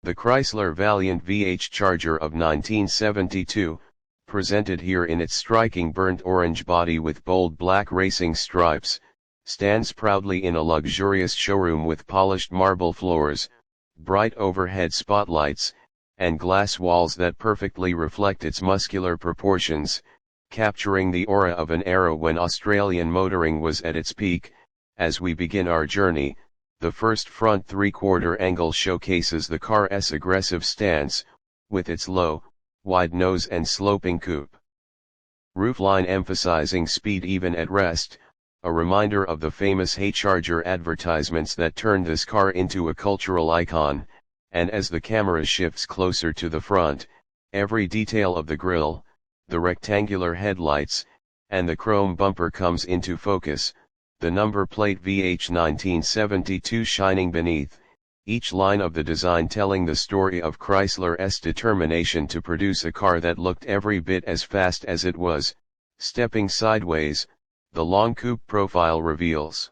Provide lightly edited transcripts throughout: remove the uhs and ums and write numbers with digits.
The Chrysler Valiant VH Charger of 1972, presented here in its striking burnt orange body with bold black racing stripes, stands proudly in a luxurious showroom with polished marble floors, bright overhead spotlights, and glass walls that perfectly reflect its muscular proportions, capturing the aura of an era when Australian motoring was at its peak. As we begin our journey, the first front three-quarter angle showcases the car's aggressive stance, with its low, wide nose and sloping coupe roofline emphasizing speed even at rest, a reminder of the famous Hey Charger advertisements that turned this car into a cultural icon. And as the camera shifts closer to the front, every detail of the grille, the rectangular headlights, and the chrome bumper comes into focus, the number plate VH 1972 shining beneath, each line of the design telling the story of Chrysler's determination to produce a car that looked every bit as fast as it was. Stepping sideways, the long coupe profile reveals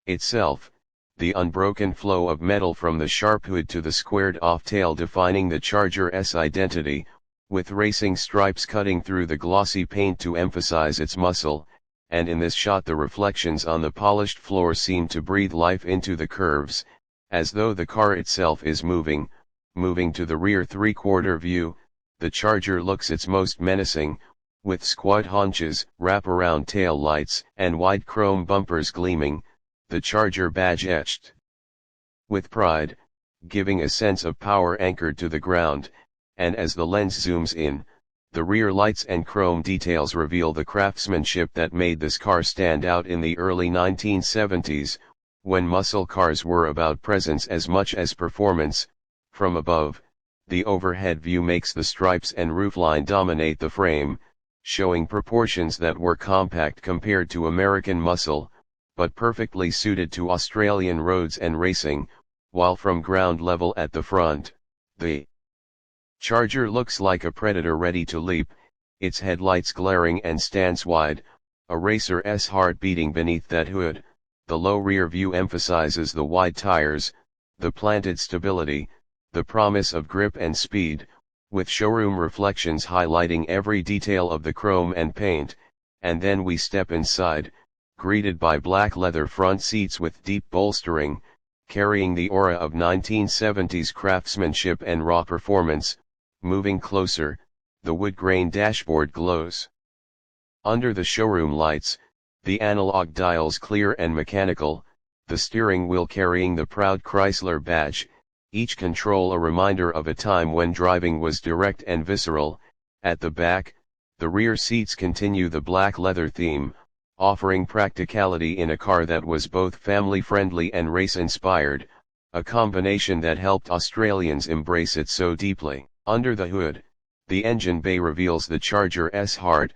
itself, the unbroken flow of metal from the sharp hood to the squared-off tail defining the Charger's identity, with racing stripes cutting through the glossy paint to emphasize its muscle, and in this shot the reflections on the polished floor seem to breathe life into the curves, as though the car itself is moving to the rear three-quarter view. The Charger looks its most menacing, with squat haunches, wrap-around tail lights, and wide chrome bumpers gleaming, the Charger badge etched with pride, giving a sense of power anchored to the ground. And as the lens zooms in, the rear lights and chrome details reveal the craftsmanship that made this car stand out in the early 1970s, when muscle cars were about presence as much as performance. From above, the overhead view makes the stripes and roofline dominate the frame, showing proportions that were compact compared to American muscle, but perfectly suited to Australian roads and racing, while from ground level at the front, the Charger looks like a predator ready to leap, its headlights glaring and stance wide, a racer's heart beating beneath that hood. The low rear view emphasizes the wide tires, the planted stability, the promise of grip and speed, with showroom reflections highlighting every detail of the chrome and paint. And then we step inside, greeted by black leather front seats with deep bolstering, carrying the aura of 1970s craftsmanship and raw performance. Moving closer, the wood grain dashboard glows under the showroom lights, the analog dials clear and mechanical, the steering wheel carrying the proud Chrysler badge, each control a reminder of a time when driving was direct and visceral. At the back, the rear seats continue the black leather theme, offering practicality in a car that was both family-friendly and race-inspired, a combination that helped Australians embrace it so deeply. Under the hood, the engine bay reveals the Charger's heart,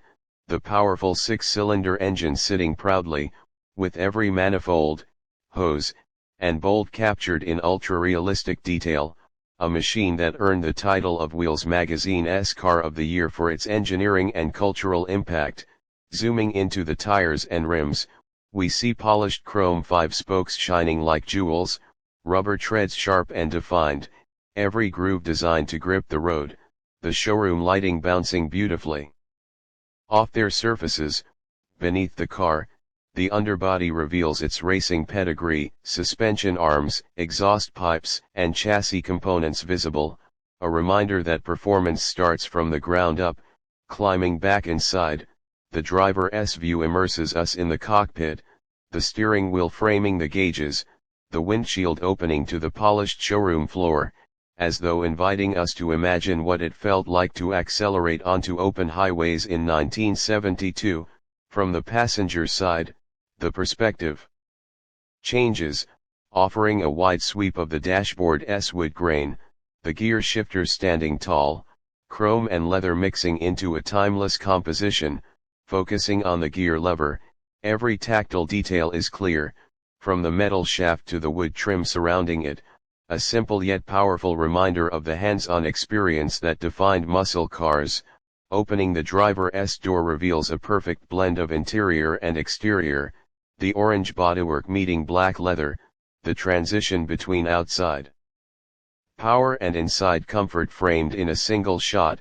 the powerful six-cylinder engine sitting proudly, with every manifold, hose, and bolt captured in ultra-realistic detail, a machine that earned the title of Wheels Magazine's Car of the Year for its engineering and cultural impact. Zooming into the tires and rims, we see polished chrome 5-spokes shining like jewels, rubber treads sharp and defined, every groove designed to grip the road, the showroom lighting bouncing beautifully off their surfaces. Beneath the car, the underbody reveals its racing pedigree, suspension arms, exhaust pipes, and chassis components visible, a reminder that performance starts from the ground up. Climbing back inside, the driver's view immerses us in the cockpit, the steering wheel framing the gauges, the windshield opening to the polished showroom floor, as though inviting us to imagine what it felt like to accelerate onto open highways in 1972. From the passenger side, the perspective changes, offering a wide sweep of the dashboard's wood grain, the gear shifters standing tall, chrome and leather mixing into a timeless composition. Focusing on the gear lever, every tactile detail is clear, from the metal shaft to the wood trim surrounding it, a simple yet powerful reminder of the hands-on experience that defined muscle cars. Opening the driver's door reveals a perfect blend of interior and exterior, the orange bodywork meeting black leather, the transition between outside Power and inside comfort framed in a single shot,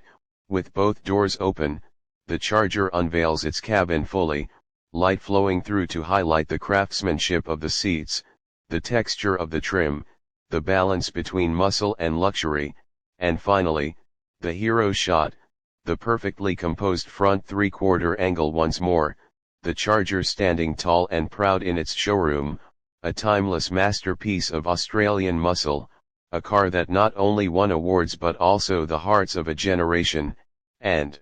with both doors open, the Charger unveils its cabin fully, light flowing through to highlight the craftsmanship of the seats, the texture of the trim, the balance between muscle and luxury, and finally, the hero shot, the perfectly composed front three-quarter angle once more, the Charger standing tall and proud in its showroom, a timeless masterpiece of Australian muscle, a car that not only won awards but also the hearts of a generation, and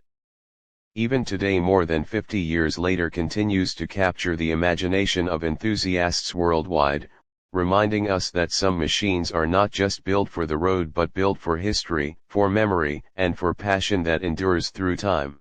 even today more than 50 years later continues to capture the imagination of enthusiasts worldwide, reminding us that some machines are not just built for the road but built for history, for memory, and for passion that endures through time.